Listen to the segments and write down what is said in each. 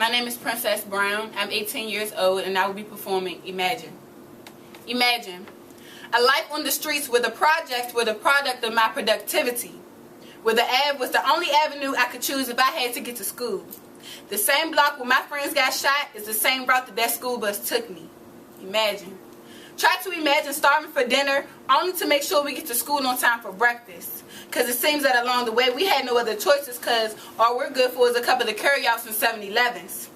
My name is Princess Brown. I'm 18 years old and I will be performing Imagine. Imagine a life on the streets where the projects were the product of my productivity, where the Ave was the only avenue I could choose if I had to get to school. The same block where my friends got shot is the same route that school bus took me. Imagine. Try to imagine starving for dinner only to make sure we get to school on time for breakfast. Because it seems that along the way we had no other choices because all we're good for is a couple of carryouts and 7-Elevens.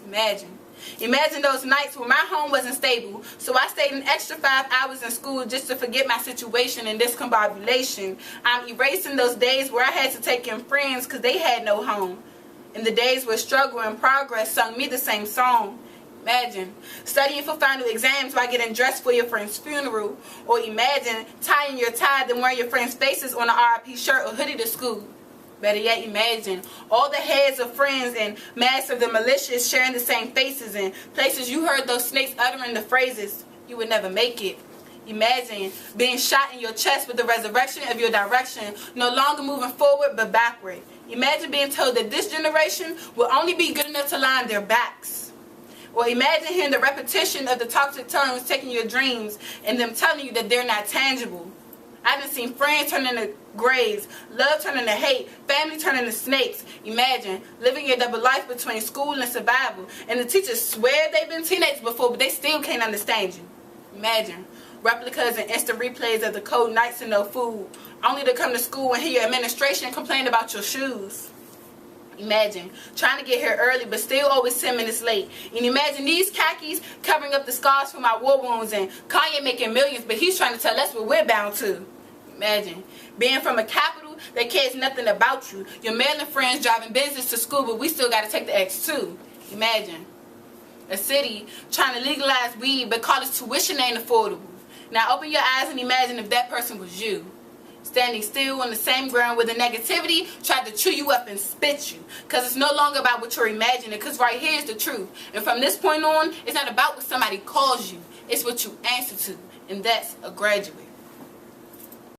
Imagine. Imagine those nights when my home wasn't stable, so I stayed an extra 5 hours in school just to forget my situation and discombobulation. I'm erasing those days where I had to take in friends because they had no home. And the days where struggle and progress sung me the same song. Imagine studying for final exams while getting dressed for your friend's funeral. Or imagine tying your tie and wearing your friend's faces on an RIP shirt or hoodie to school. Better yet, imagine all the heads of friends and masks of the malicious sharing the same faces and places you heard those snakes uttering the phrases, you would never make it. Imagine being shot in your chest with the resurrection of your direction, no longer moving forward but backward. Imagine being told that this generation will only be good enough to lie on their backs. Or imagine hearing the repetition of the toxic tongues taking your dreams and them telling you that they're not tangible. I done seen friends turn into graves, love turn into hate, family turn into snakes. Imagine living your double life between school and survival, and the teachers swear they've been teenagers before, but they still can't understand you. Imagine replicas and instant replays of the cold nights and no food, only to come to school and hear your administration complain about your shoes. Imagine trying to get here early but still always 10 minutes late. And imagine these khakis covering up the scars from my war wounds and Kanye making millions but he's trying to tell us what we're bound to. Imagine being from a capital that cares nothing about you. Your Maryland friends driving business to school but we still got to take the X2. Imagine a city trying to legalize weed but college tuition ain't affordable. Now open your eyes and imagine if that person was you. Standing still on the same ground where the negativity tried to chew you up and spit you. Because it's no longer about what you're imagining. Because right here is the truth. And from this point on, it's not about what somebody calls you. It's what you answer to. And that's a graduate.